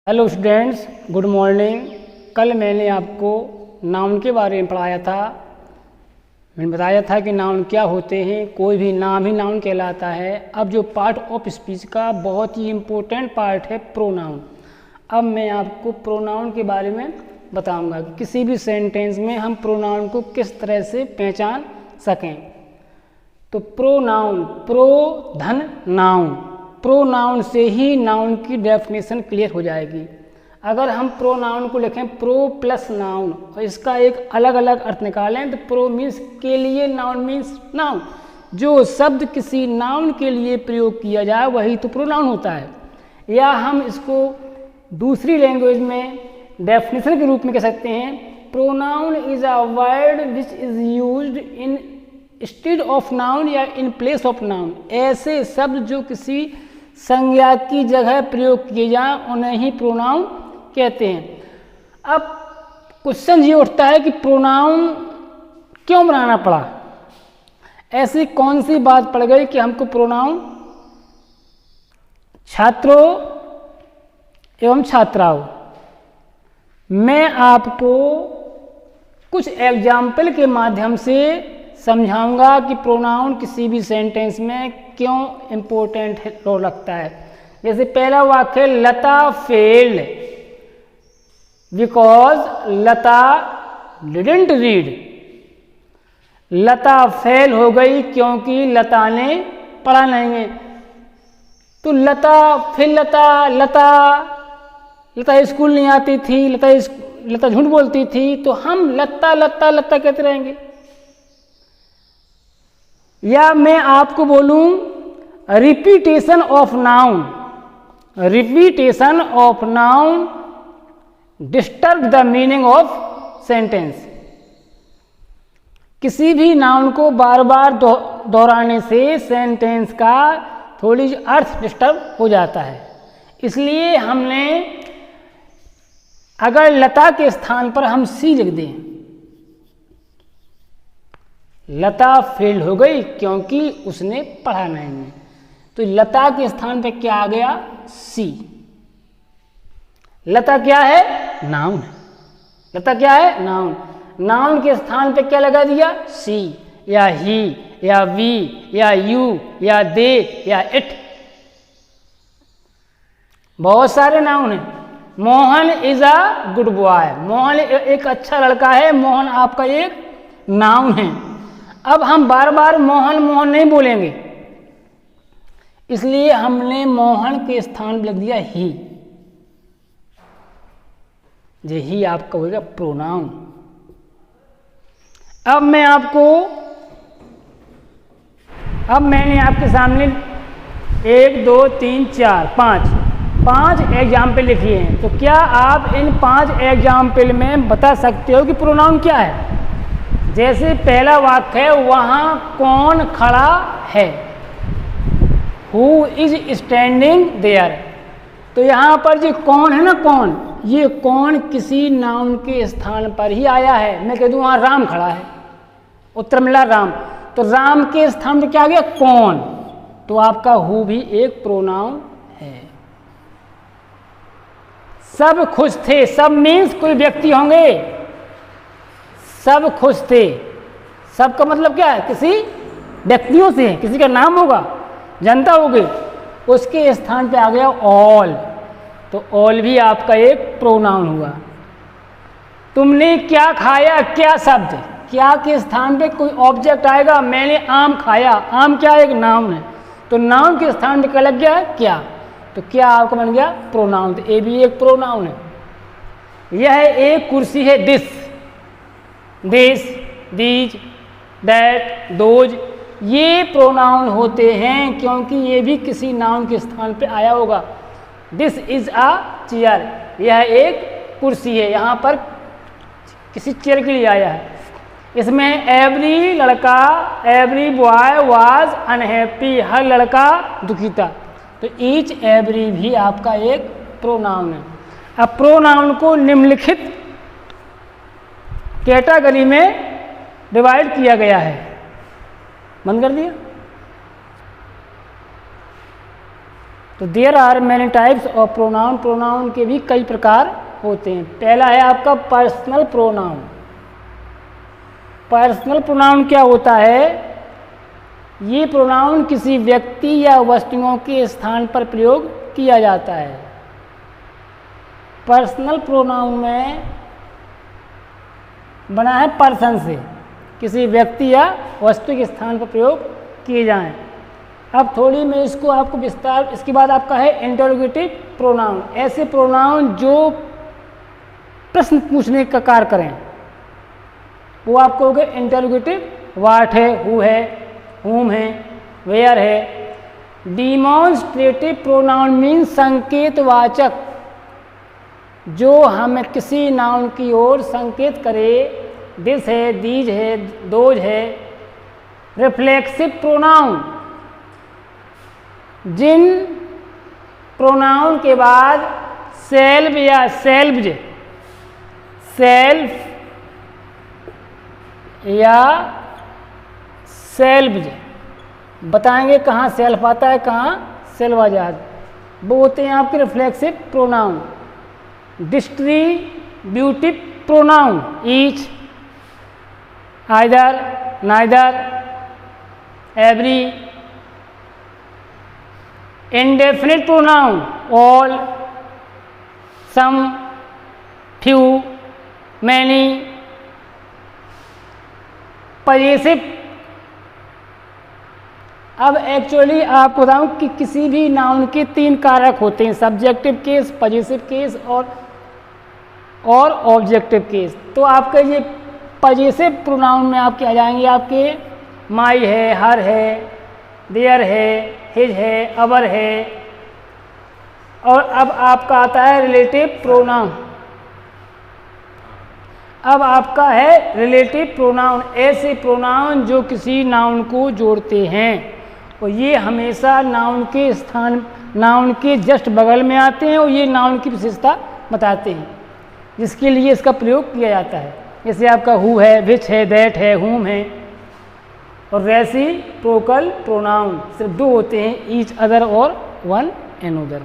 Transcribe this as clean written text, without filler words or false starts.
Hello students, good morning. कल मैंने आपको नाउन के बारे में पढ़ाया था। मैंने बताया था कि नाउन क्या होते हैं। कोई भी नाम ही नाउन कहलाता है। अब जो पार्ट ऑफ स्पीच का बहुत ही इम्पोर्टेंट पार्ट है प्रोनाउन। अब मैं आपको प्रोनाउन के बारे में बताऊंगा कि किसी भी सेंटेंस में हम प्रोनाउन को किस तरह से पहचान सकें। तो प्रोनाउन, प्रो धन नाउन, प्रोनाउन से ही नाउन की डेफिनेशन क्लियर हो जाएगी। अगर हम प्रोनाउन को लिखें प्रो प्लस नाउन और इसका एक अलग अलग अर्थ निकालें तो प्रो मीन्स के लिए, नाउन मीन्स नाउन। जो शब्द किसी नाउन के लिए प्रयोग किया जाए वही तो प्रोनाउन होता है। या हम इसको दूसरी लैंग्वेज में डेफिनेशन के रूप में कह सकते हैं, pronoun is a word which is used in instead of noun या इन प्लेस ऑफ नाउन। ऐसे शब्द जो किसी संज्ञा की जगह प्रयोग किए जाएं उन्हें ही प्रोनाउन कहते हैं। अब क्वेश्चन ये उठता है कि प्रोनाउन क्यों बनाना पड़ा? ऐसी कौन सी बात पड़ गई कि हमको प्रोनाउन छात्रों एवं छात्राओं, मैं आपको कुछ एग्जाम्पल के माध्यम से समझाऊंगा कि प्रोनाउन किसी भी सेंटेंस में क्यों इम्पोर्टेंट रोल रखता है। जैसे पहला वाक्य, Lata failed because Lata didn't read. Lata fail हो गई क्योंकि लता ने पढ़ा नहीं है। तो लता, फिर लता स्कूल नहीं आती थी, लता झूठ बोलती थी, तो हम लता लता लता कहते रहेंगे। या मैं आपको बोलूं repetition of noun, repetition of noun disturb the meaning of sentence. किसी भी नाउन को बार बार दोहराने से सेंटेंस का थोड़ी अर्थ डिस्टर्ब हो जाता है। इसलिए हमने अगर लता के स्थान पर हम सी लिख दें, लता फेल हो गई क्योंकि उसने पढ़ा नहीं है, तो लता के स्थान पे क्या आ गया? सी। लता क्या है? नाउन है। लता क्या है? नाउन। नाउन के स्थान पे क्या लगा दिया? सी या ही या वी या यू या दे या इट। बहुत सारे नाउन हैं। Mohan is a good boy, Mohan एक अच्छा लड़का है। मोहन आपका एक नाउन है। अब हम बार बार मोहन मोहन नहीं बोलेंगे, इसलिए हमने मोहन के स्थान पर लिख दिया ही। ये ही आपका होगा प्रोनाउन। अब मैंने आपके सामने 1 2 3 4 5 एग्जाम्पल लिखिए हैं। तो क्या आप इन 5 एग्जाम्पल में बता सकते हो कि प्रोनाउन क्या है? जैसे पहला वाक्य है, वहां कौन खड़ा है? Who is standing there. तो यहां पर जो कौन है ना, कौन, ये कौन किसी नाउन के स्थान पर ही आया है। मैं कह दूं वहां राम खड़ा है, उत्तर मिला राम, तो राम के स्थान पर क्या आ गया? कौन। तो आपका हु भी एक प्रोनाउन है। सब खुश थे, सब मीन्स कोई व्यक्ति होंगे। सब खुश थे, सब का मतलब क्या है? किसी व्यक्तियों से, किसी का नाम होगा, जनता होगी, उसके स्थान पे आ गया ऑल। तो ऑल भी आपका एक प्रोनाउन हुआ। तुमने क्या खाया, क्या शब्द, क्या के स्थान पे कोई ऑब्जेक्ट आएगा। मैंने आम खाया, आम क्या एक नाउन है, तो नाउन के स्थान पे क्या लग गया? क्या। तो क्या आपका बन गया प्रोनाउन। तो ए भी एक प्रोनाउन है। यह एक कुर्सी है, दिस, दीज, दैट, दोज, ये प्रोनाउन होते हैं क्योंकि ये भी किसी नाउन के स्थान पे आया होगा। दिस इज अ चेयर, यह एक कुर्सी है, यहाँ पर किसी चेयर के लिए आया है। इसमें एवरी लड़का, एवरी बॉय वाज अनहैप्पी, हर लड़का दुखी था। तो ईच एवरी भी आपका एक प्रोनाउन है। अब प्रोनाउन को निम्नलिखित कैटेगरी में डिवाइड किया गया है। बंद कर दिया। तो there are many types of pronoun, pronoun के भी कई प्रकार होते हैं। पहला है आपका पर्सनल प्रोनाउन। पर्सनल प्रोनाउन क्या होता है? ये प्रोनाउन किसी व्यक्ति या वस्तुओं के स्थान पर प्रयोग किया जाता है। पर्सनल प्रोनाउन में बना है पर्सन से, किसी व्यक्ति या वस्तु के स्थान पर प्रयोग किए जाएं। अब थोड़ी मैं इसको आपको विस्तार, इसके बाद आपका है इंटरोगेटिव प्रोनाउन। ऐसे प्रोनाउन जो प्रश्न पूछने का कार्य करें, वो आप कहोगे इंटरोगेटिव। व्हाट है, हु है, whom है, वेयर है। डिमॉन्स्ट्रेटिव प्रोनाउन मीन संकेतवाचक, जो हमें किसी नाउन की ओर संकेत करे। दिस है, दीज है, दोज है। रिफ्लेक्सिव प्रोनाउन, जिन प्रोनाउन के बाद सेल्फ या सेल्व्ज, सेल्फ या सेल्व्ज, बताएंगे कहाँ सेल्फ आता है, कहाँ सेल्फ आ जाता, वो होते हैं आपके reflexive pronoun. Distributive pronoun each, either, neither, every. Indefinite pronoun all, some, few, many. Possessive, अब एक्चुअली आपको बताऊं कि किसी भी नाउन के 3 कारक होते हैं, सब्जेक्टिव केस, पजेसिव केस और ऑब्जेक्टिव केस। तो आपका ये पजेसिव प्रोनाउन में आपके आ जाएंगे आपके माई है, हर है, देयर है, हिज है, अवर है। और अब आपका आता है रिलेटिव प्रोनाउन। अब आपका है रिलेटिव प्रोनाउन, ऐसे प्रोनाउन जो किसी नाउन को जोड़ते हैं और ये हमेशा नाउन के स्थान, नाउन के जस्ट बगल में आते हैं और ये नाउन की विशेषता बताते हैं, जिसके लिए इसका प्रयोग किया जाता है। जैसे आपका हु है, विच है, दैट है, whom है। और रेसिप्रोकल प्रोनाउन सिर्फ 2 होते हैं, ईच अदर और वन एनोदर।